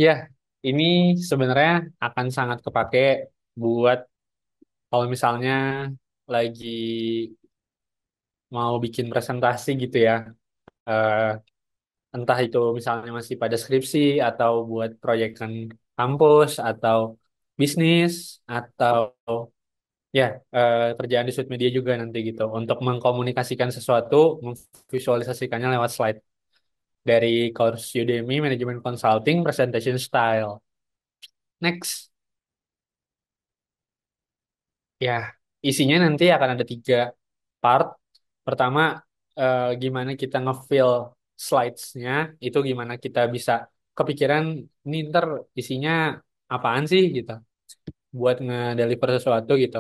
Ya, ini sebenarnya akan sangat kepake buat kalau misalnya lagi mau bikin presentasi gitu ya. Eh, Entah itu misalnya masih pada skripsi atau buat proyekan kampus atau bisnis atau ya kerjaan di sosial media juga nanti gitu. Untuk mengkomunikasikan sesuatu, memvisualisasikannya lewat slide dari course Udemy Management Consulting Presentation Style. Next. Ya, isinya nanti akan ada tiga part. Pertama, gimana kita nge-fill slides-nya, itu gimana kita bisa kepikiran, ini ntar isinya apaan sih gitu, buat nge-deliver sesuatu gitu.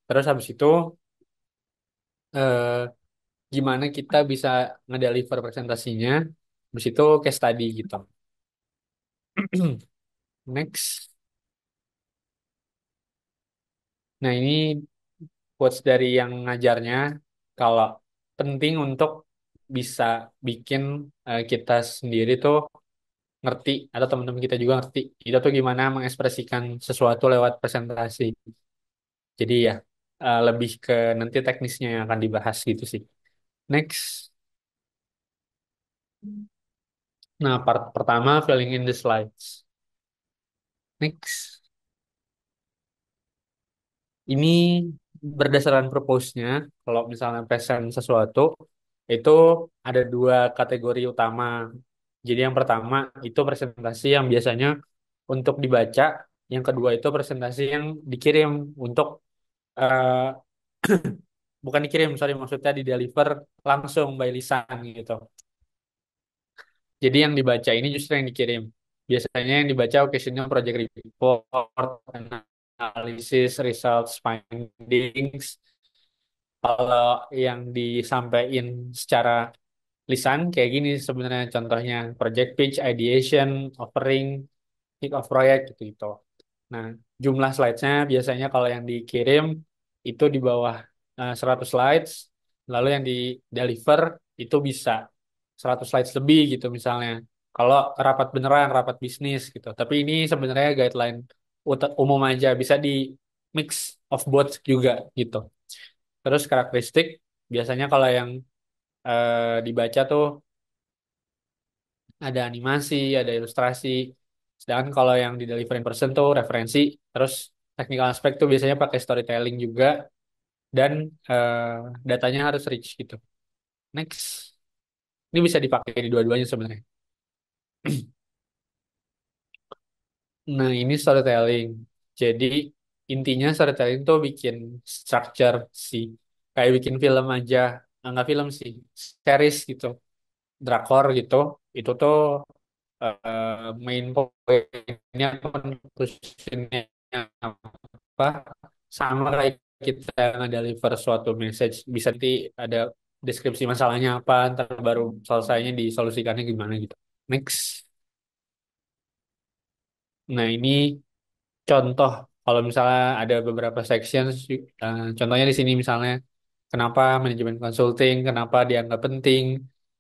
Terus habis itu, eh, gimana kita bisa nge-deliver presentasinya, habis itu case study gitu. Next. Nah, ini quotes dari yang ngajarnya, kalau penting untuk bisa bikin kita sendiri tuh ngerti atau teman-teman kita juga ngerti itu tuh gimana mengekspresikan sesuatu lewat presentasi. Jadi ya lebih ke nanti teknisnya yang akan dibahas gitu sih. Next. Nah, part pertama filling in the slides. Next. Ini berdasarkan purpose-nya, kalau misalnya present sesuatu, itu ada dua kategori utama. Jadi yang pertama itu presentasi yang biasanya untuk dibaca, yang kedua itu presentasi yang dikirim untuk eh, bukan dikirim, sorry, maksudnya di deliver langsung by lisan gitu. Jadi yang dibaca ini justru yang dikirim. Biasanya yang dibaca occasional project report, analisis, results, findings. Kalau yang disampaikan secara lisan kayak gini sebenarnya contohnya project pitch, ideation, offering, kick off project gitu-gitu. Nah, jumlah slides-nya biasanya kalau yang dikirim itu di bawah 100 slides, lalu yang di deliver itu bisa 100 slides lebih gitu misalnya. Kalau rapat beneran, rapat bisnis gitu. Tapi ini sebenarnya guideline umum aja, bisa di mix of both juga gitu. Terus karakteristik biasanya kalau yang dibaca tuh ada animasi, ada ilustrasi. Sedangkan kalau yang di deliver in person tuh referensi, terus technical aspect tuh biasanya pakai storytelling juga dan datanya harus rich gitu. Next, ini bisa dipakai di dua-duanya sebenarnya. Nah, ini storytelling. Jadi intinya storytelling tuh bikin structure sih, kayak bikin film aja. Nggak film sih, series gitu, drakor gitu. Itu tuh main poinnya, conclusionnya apa, sama kayak kita nge-deliver suatu message, bisa nanti ada deskripsi masalahnya apa, ntar baru selesainya disolusikannya gimana gitu. Next. Nah, ini contoh kalau misalnya ada beberapa section, contohnya di sini misalnya kenapa manajemen consulting, kenapa dianggap penting,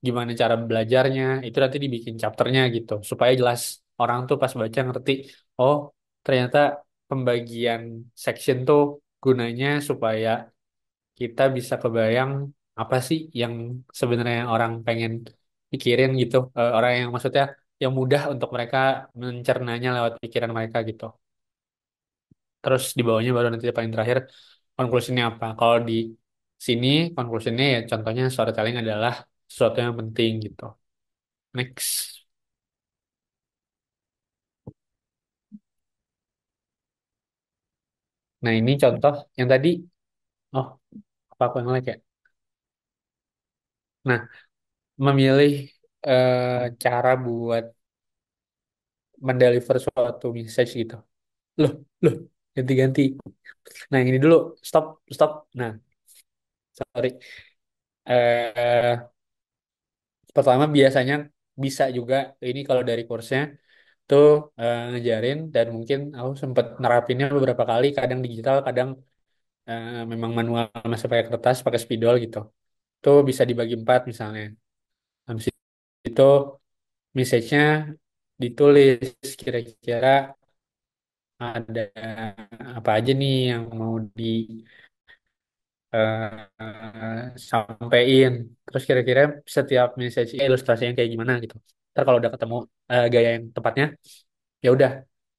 gimana cara belajarnya, itu nanti dibikin chapternya gitu supaya jelas, orang tuh pas baca ngerti, oh ternyata pembagian section tuh gunanya supaya kita bisa kebayang apa sih yang sebenarnya orang pengen pikirin gitu. Orang yang maksudnya yang mudah untuk mereka mencernanya lewat pikiran mereka gitu. Terus di bawahnya baru nanti paling terakhir konklusinya apa. Kalau di sini konklusinya ya contohnya storytelling adalah sesuatu yang penting gitu. Next. Nah, ini contoh yang tadi. Oh, apa aku yang like ya? Nah, memilih cara buat mendeliver suatu message gitu. Loh, loh, ganti-ganti. Nah, yang ini dulu. Stop, stop. Nah, sorry. Eh, Pertama biasanya bisa juga, ini kalau dari kursnya tuh ngejarin, dan mungkin aku sempat nerapinnya beberapa kali, kadang digital, kadang memang manual, masih pakai kertas, pakai spidol gitu. Tuh bisa dibagi empat misalnya. Habis itu message-nya ditulis kira-kira ada apa aja nih yang mau sampein. Terus kira-kira setiap message ilustrasinya kayak gimana gitu. Ntar kalau udah ketemu gaya yang tepatnya, ya udah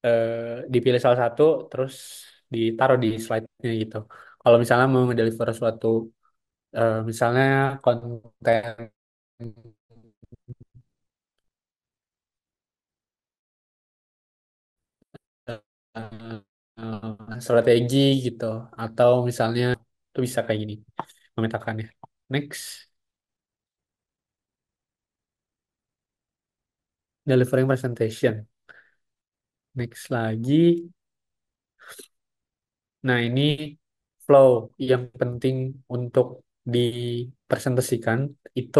eh, dipilih salah satu, terus ditaruh di slide-nya gitu. Kalau misalnya mau ngedeliver suatu misalnya konten strategi gitu, atau misalnya itu bisa kayak gini memetakannya. Next, delivering presentation. Next lagi, nah ini flow yang penting untuk dipresentasikan itu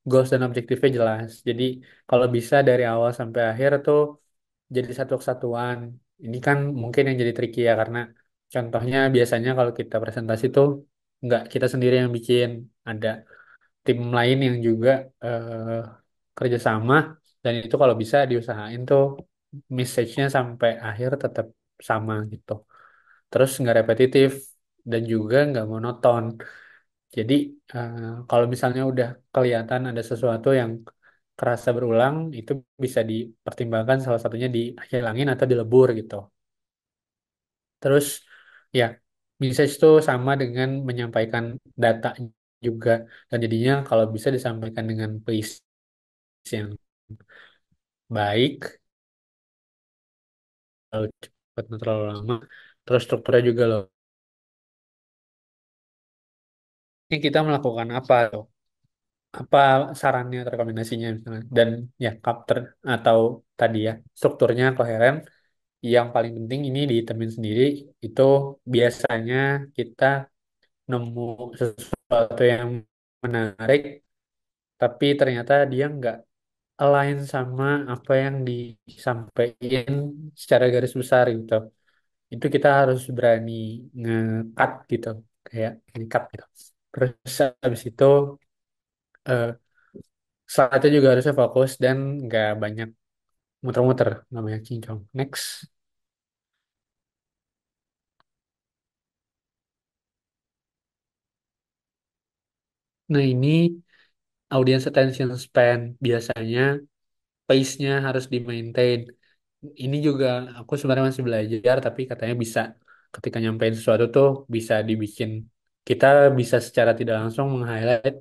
goals dan objektifnya jelas. Jadi kalau bisa dari awal sampai akhir tuh jadi satu kesatuan. Ini kan mungkin yang jadi tricky ya karena contohnya biasanya kalau kita presentasi tuh nggak kita sendiri yang bikin, ada tim lain yang juga eh, kerjasama, dan itu kalau bisa diusahain tuh message-nya sampai akhir tetap sama gitu. Terus nggak repetitif dan juga nggak monoton. Jadi eh, kalau misalnya udah kelihatan ada sesuatu yang kerasa berulang, itu bisa dipertimbangkan salah satunya dihilangin atau dilebur gitu. Terus ya, message itu sama dengan menyampaikan data juga, dan jadinya kalau bisa disampaikan dengan pace yang baik, terlalu cepat atau terlalu lama. Terus strukturnya juga loh. Ini kita melakukan apa tuh? Apa sarannya atau rekomendasinya misalnya? Dan ya kapter atau tadi ya strukturnya koheren. Yang paling penting ini ditemin sendiri, itu biasanya kita nemu sesuatu yang menarik, tapi ternyata dia nggak align sama apa yang disampaikan secara garis besar gitu. Itu kita harus berani nge-cut gitu, kayak nge-cut gitu. Terus habis itu eh, slide juga harusnya fokus dan nggak banyak muter-muter, nggak banyak cincong. Next. Nah ini audience attention span, biasanya pace-nya harus di-maintain. Ini juga aku sebenarnya masih belajar, tapi katanya bisa ketika nyampein sesuatu tuh bisa dibikin, kita bisa secara tidak langsung meng-highlight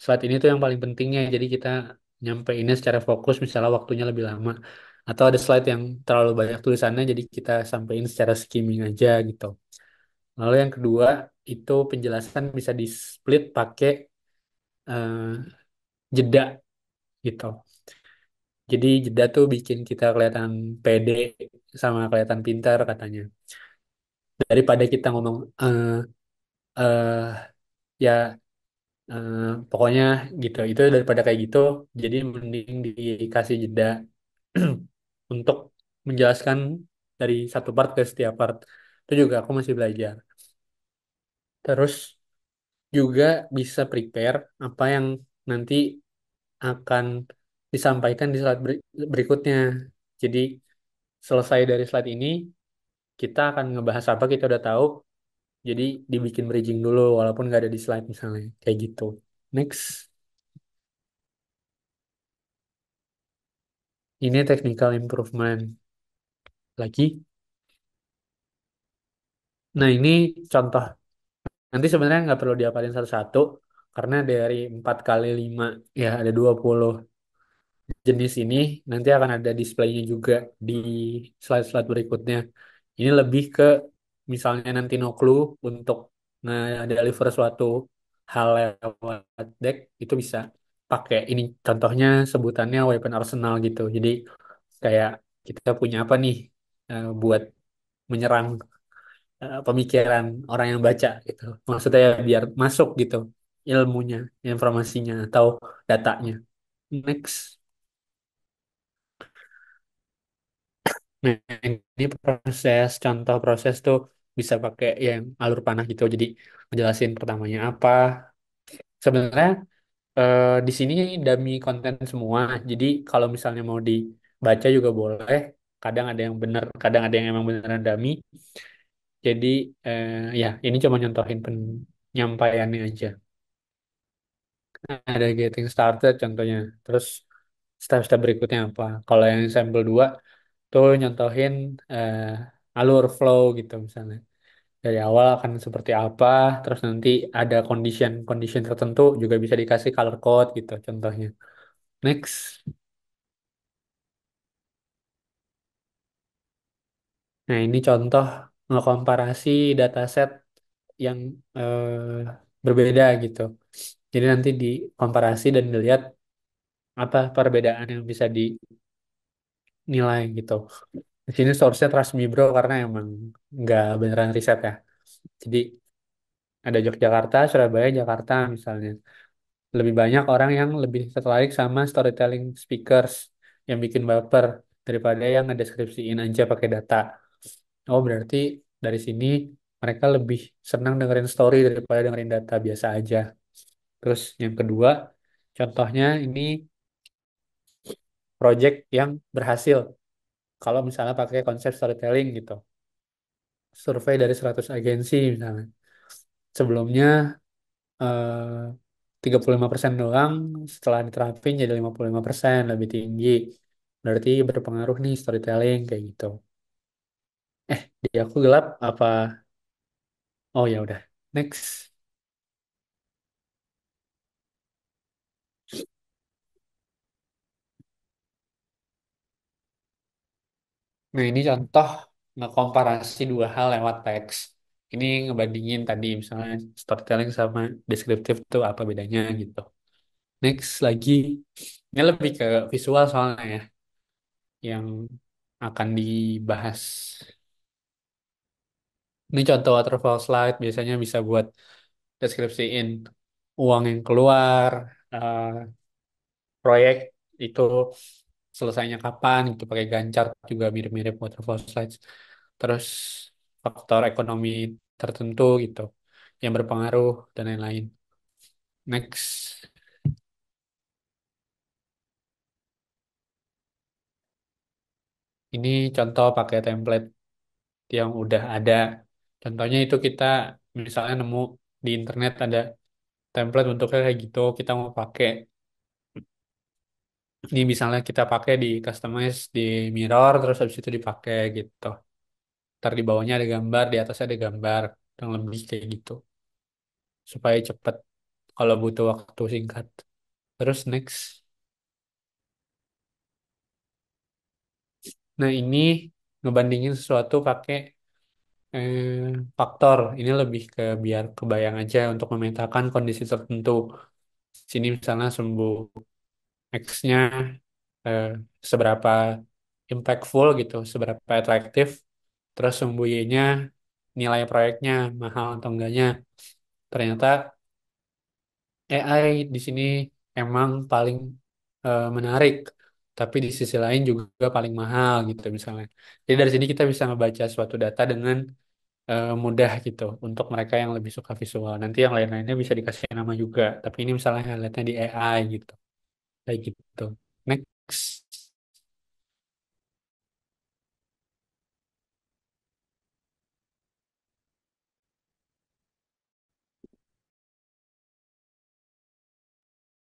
slide ini tuh yang paling pentingnya. Jadi kita nyampeinnya secara fokus, misalnya waktunya lebih lama. Atau ada slide yang terlalu banyak tulisannya, jadi kita sampein secara skimming aja gitu. Lalu yang kedua, itu penjelasan bisa di-split pakai eh, jeda gitu. Jadi jeda tuh bikin kita kelihatan pede sama kelihatan pintar katanya. Daripada kita ngomong eh ya eh, pokoknya gitu. Itu daripada kayak gitu, jadi mending dikasih jeda untuk menjelaskan dari satu part ke setiap part. Itu juga aku masih belajar. Terus juga bisa prepare apa yang nanti akan disampaikan di slide berikutnya. Jadi selesai dari slide ini, kita akan ngebahas apa kita udah tahu, jadi dibikin bridging dulu walaupun nggak ada di slide misalnya kayak gitu. Next, ini technical improvement lagi. Nah ini contoh, nanti sebenarnya nggak perlu diapalin satu-satu karena dari 4 kali 5 ya ada 20 jenis ini, nanti akan ada displaynya juga di slide-slide berikutnya. Ini lebih ke misalnya nanti no clue untuk nge-deliver suatu hal lewat deck, itu bisa pakai ini, contohnya sebutannya weapon arsenal gitu. Jadi kayak kita punya apa nih buat menyerang pemikiran orang yang baca gitu. Maksudnya ya biar masuk gitu ilmunya, informasinya atau datanya. Next. Nah, ini proses, contoh proses tuh bisa pakai yang alur panah gitu. Jadi ngejelasin pertamanya apa. Sebenarnya di sini dummy konten semua. Jadi kalau misalnya mau di baca juga boleh. Kadang ada yang benar, kadang ada yang emang beneran dummy. Jadi ya ini cuma nyontohin penyampaiannya aja. Ada getting started contohnya. Terus step-step berikutnya apa? Kalau yang sampel 2 tuh nyontohin alur flow gitu misalnya. Dari awal akan seperti apa, terus nanti ada condition tertentu juga bisa dikasih color code gitu contohnya. Next. Nah, ini contoh ngekomparasi dataset yang berbeda gitu. Jadi nanti dikomparasi dan dilihat apa perbedaan yang bisa dinilai gitu. Di sini source-nya Trustmibro karena emang nggak beneran riset ya. Jadi ada Yogyakarta, Surabaya, Jakarta misalnya. Lebih banyak orang yang lebih tertarik sama storytelling speakers yang bikin baper daripada yang ngedeskripsiin aja pakai data. Oh, berarti dari sini mereka lebih senang dengerin story daripada dengerin data biasa aja. Terus yang kedua, contohnya ini project yang berhasil. Kalau misalnya pakai konsep storytelling gitu. Survei dari 100 agensi misalnya. Sebelumnya 35% doang, setelah diterapin jadi 55% lebih tinggi. Berarti berpengaruh nih storytelling kayak gitu. Di aku gelap apa? Oh ya udah. Next. Nah, ini contoh ngekomparasi dua hal lewat teks. Ini ngebandingin tadi misalnya storytelling sama deskriptif tuh apa bedanya gitu. Next lagi, ini lebih ke visual soalnya ya, yang akan dibahas. Ini contoh waterfall slide biasanya bisa buat deskripsiin uang yang keluar, eh, proyek itu selesainya kapan gitu pakai Gancar juga mirip-mirip waterfall slides. Terus faktor ekonomi tertentu gitu yang berpengaruh dan lain-lain. Next, ini contoh pakai template yang udah ada. Contohnya itu kita misalnya nemu di internet ada template bentuknya kayak gitu, kita mau pakai. Ini misalnya kita pakai di customize di mirror, terus habis itu dipakai gitu. Ntar di bawahnya ada gambar, di atasnya ada gambar, yang lebih kayak gitu. Supaya cepet kalau butuh waktu singkat. Terus next. Nah ini ngebandingin sesuatu pakai eh, faktor. Ini lebih ke biar kebayang aja untuk memetakan kondisi tertentu. Sini misalnya sembuh X-nya eh, seberapa impactful gitu, seberapa atraktif. Terus sembuh Y-nya nilai proyeknya mahal atau enggaknya. Ternyata AI di sini emang paling menarik, tapi di sisi lain juga paling mahal gitu misalnya. Jadi dari sini kita bisa membaca suatu data dengan mudah gitu untuk mereka yang lebih suka visual. Nanti yang lain-lainnya bisa dikasih nama juga, tapi ini misalnya highlightnya di AI gitu, kayak gitu. Next,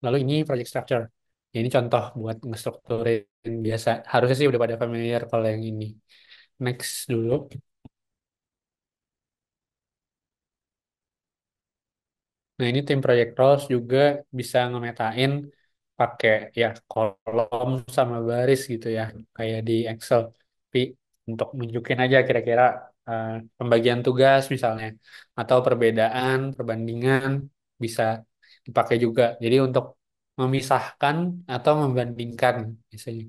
lalu ini project structure. Ini contoh buat ngestrukturin biasa. Harusnya sih udah pada familiar kalau yang ini. Next dulu. Nah, ini tim project roles juga bisa ngemetain pakai ya kolom sama baris gitu ya, kayak di Excel. Tapi untuk nunjukin aja kira-kira eh, pembagian tugas misalnya, atau perbedaan, perbandingan bisa dipakai juga. Jadi untuk memisahkan atau membandingkan biasanya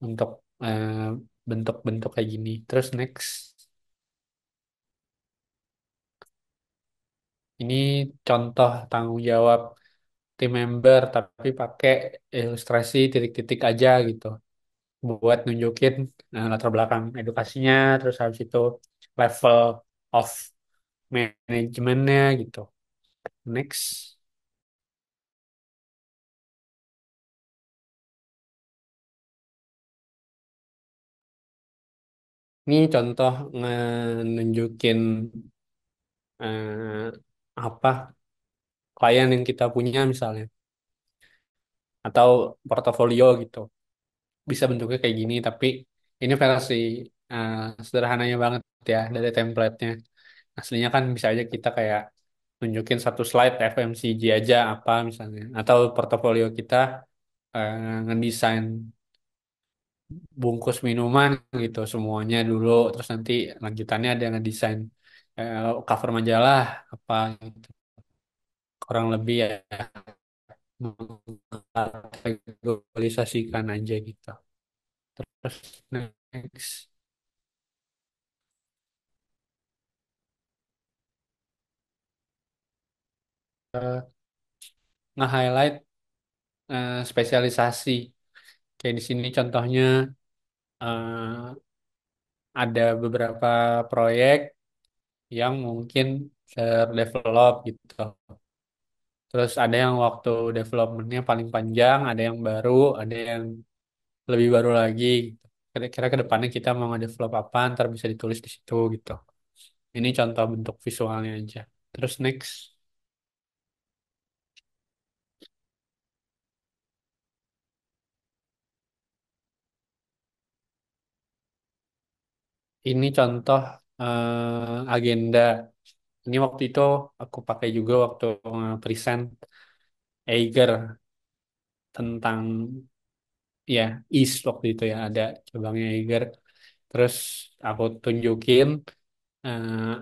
untuk eh, bentuk-bentuk kayak gini. Terus next, ini contoh tanggung jawab tim member tapi pakai ilustrasi titik-titik aja gitu buat nunjukin latar belakang edukasinya terus habis itu level of manajemennya gitu. Next. Ini contoh nunjukin eh, apa klien yang kita punya misalnya atau portofolio gitu. Bisa bentuknya kayak gini, tapi ini versi eh, sederhananya banget ya dari template-nya. Aslinya kan bisa aja kita kayak nunjukin satu slide FMCG aja apa misalnya, atau portofolio kita ngedesain bungkus minuman gitu semuanya dulu, terus nanti lanjutannya ada yang ngedesain cover majalah apa gitu. Kurang lebih ya mengkategorisasikan aja gitu. Terus next nge-highlight spesialisasi. Kayak di sini contohnya eh, ada beberapa proyek yang mungkin terdevelop gitu. Terus ada yang waktu developmentnya paling panjang, ada yang baru, ada yang lebih baru lagi. Kira-kira ke depannya kita mau nge-develop apa, ntar bisa ditulis di situ gitu. Ini contoh bentuk visualnya aja. Terus next, ini contoh agenda. Ini waktu itu aku pakai juga waktu present Eiger tentang ya East waktu itu ya ada cabangnya Eiger. Terus aku tunjukin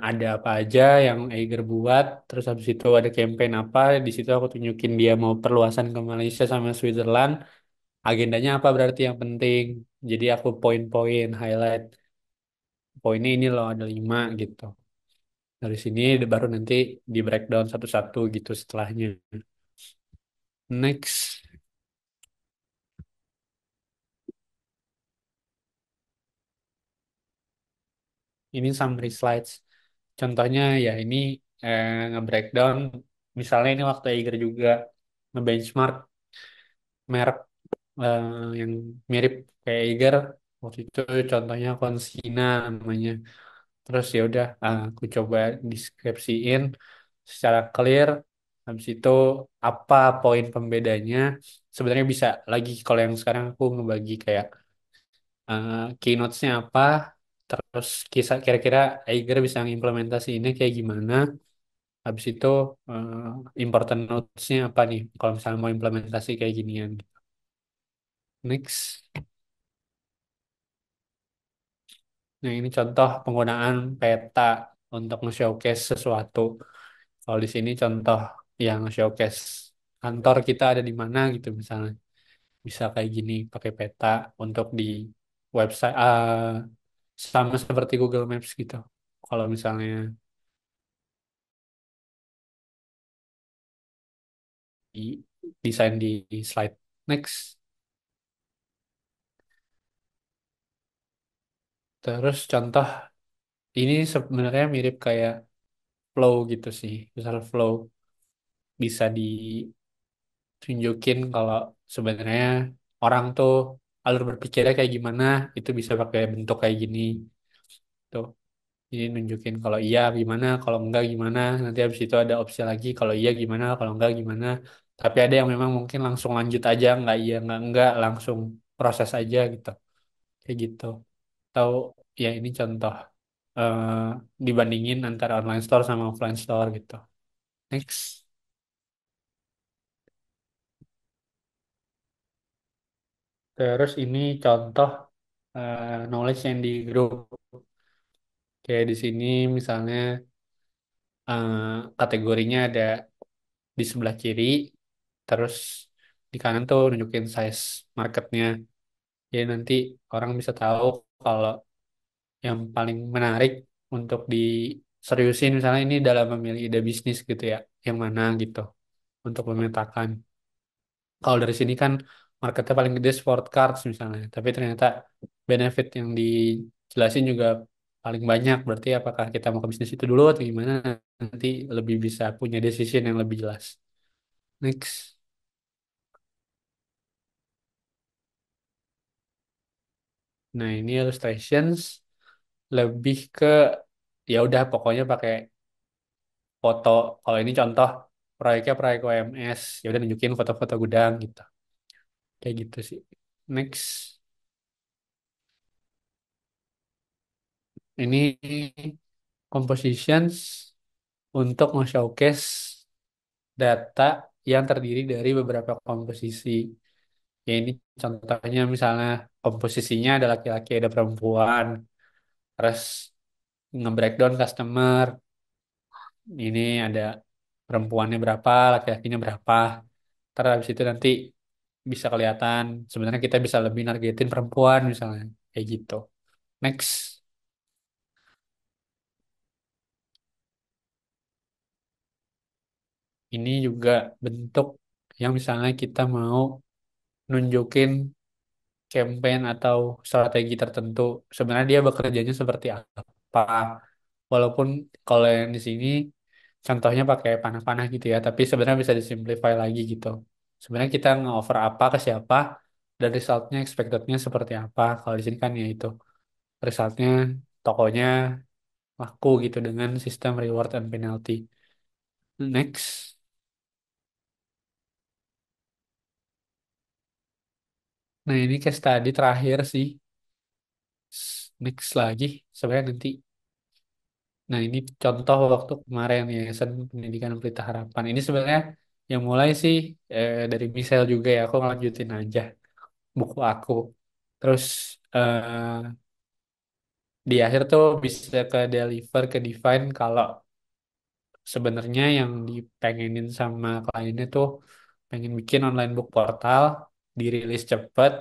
ada apa aja yang Eiger buat. Terus habis itu ada campaign apa. Di situ aku tunjukin dia mau perluasan ke Malaysia sama Switzerland. Agendanya apa berarti yang penting. Jadi aku poin-poin highlight. Poinnya ini loh ada 5 gitu. Dari sini baru nanti di breakdown satu-satu gitu setelahnya. Next, ini summary slides. Contohnya ya ini nge-breakdown. Misalnya ini waktu Eiger juga nge-benchmark merek eh, yang mirip kayak Eiger. Waktu itu contohnya Consina namanya. Terus ya udah aku coba deskripsiin secara clear. Habis itu apa poin pembedanya? Sebenarnya bisa lagi kalau yang sekarang aku ngebagi kayak keynotes-nya apa, terus kisah kira-kira Eiger bisa ngimplementasi ini kayak gimana. Habis itu important notes-nya apa nih kalau misalnya mau implementasi kayak ginian. Next. Nah, ini contoh penggunaan peta untuk nge-showcase sesuatu. Kalau di sini contoh yang showcase kantor kita ada di mana gitu misalnya. Bisa kayak gini pakai peta untuk di website sama seperti Google Maps gitu. Kalau misalnya di desain di slide. Next. Terus contoh ini sebenarnya mirip kayak flow gitu sih. Misal flow bisa ditunjukin kalau sebenarnya orang tuh alur berpikirnya kayak gimana, itu bisa pakai bentuk kayak gini. Tuh. Ini nunjukin kalau iya gimana, kalau enggak gimana. Nanti habis itu ada opsi lagi kalau iya gimana, kalau enggak gimana. Tapi ada yang memang mungkin langsung lanjut aja, enggak iya, enggak, langsung proses aja gitu. Kayak gitu. Tahu ya ini contoh eh, dibandingin antara online store sama offline store gitu. Next. Terus ini contoh knowledge yang di grup. Kayak di sini misalnya eh, kategorinya ada di sebelah kiri, terus di kanan tuh nunjukin size marketnya. Jadi nanti orang bisa tahu kalau yang paling menarik untuk diseriusin misalnya ini dalam memilih ide bisnis gitu ya, yang mana gitu untuk memetakan. Kalau dari sini kan marketnya paling gede sport cars misalnya, tapi ternyata benefit yang dijelasin juga paling banyak. Berarti apakah kita mau ke bisnis itu dulu atau gimana? Nanti lebih bisa punya decision yang lebih jelas. Next. Nah, ini illustrations. lebih ke ya udah pokoknya pakai foto. Kalau ini contoh proyeknya proyek OMS, ya udah nunjukin foto-foto gudang gitu. Kayak gitu sih. Next, ini compositions untuk nge-showcase data yang terdiri dari beberapa komposisi. Ya ini contohnya misalnya komposisinya ada laki-laki ada perempuan, terus nge-breakdown customer, ini ada perempuannya berapa, laki-lakinya berapa. Ntar habis itu nanti bisa kelihatan sebenarnya kita bisa lebih nargetin perempuan misalnya kayak gitu. Next, ini juga bentuk yang misalnya kita mau nunjukin campaign atau strategi tertentu. Sebenarnya dia bekerjanya seperti apa. Walaupun kalau yang di sini contohnya pakai panah-panah gitu ya, tapi sebenarnya bisa disimplify lagi gitu. Sebenarnya kita nge-offer apa ke siapa dan resultnya expectednya seperti apa. Kalau di sini kan ya itu resultnya tokonya laku gitu dengan sistem reward and penalty. Next, nah ini case tadi terakhir sih. Next lagi, sebenarnya nanti. Nah ini contoh waktu kemarin Yayasan Pendidikan Pelita Harapan. Ini sebenarnya yang mulai sih dari Michelle juga ya. Aku ngelanjutin aja buku aku. Terus di akhir tuh bisa ke deliver, ke define kalau sebenarnya yang dipengenin sama kliennya tuh pengen bikin online book portal, dirilis cepet,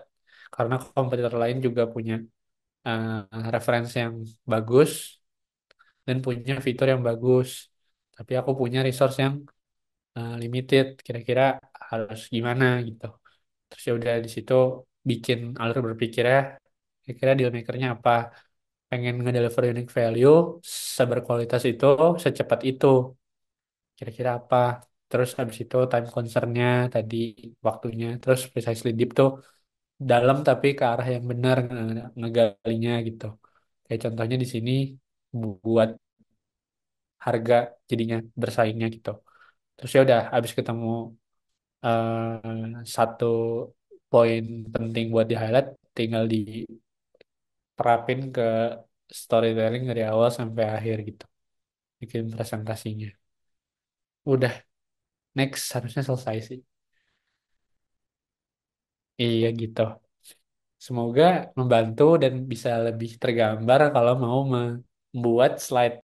karena kompetitor lain juga punya referensi yang bagus dan punya fitur yang bagus. Tapi aku punya resource yang limited. Kira-kira harus gimana gitu. Terus ya udah di situ bikin alur berpikirnya. Kira-kira deal makernya apa? Pengen ngedeliver unique value seberkualitas itu, secepat itu. Kira-kira apa? Terus habis itu time concernnya tadi waktunya. Terus precisely deep tuh dalam tapi ke arah yang benar ngegalinya gitu. Kayak contohnya di sini buat harga jadinya bersaingnya gitu. Terus ya udah habis ketemu satu poin penting buat di highlight, tinggal diterapin ke storytelling dari awal sampai akhir gitu. Bikin presentasinya. Udah, next harusnya selesai sih. Iya gitu. Semoga membantu dan bisa lebih tergambar kalau mau membuat slide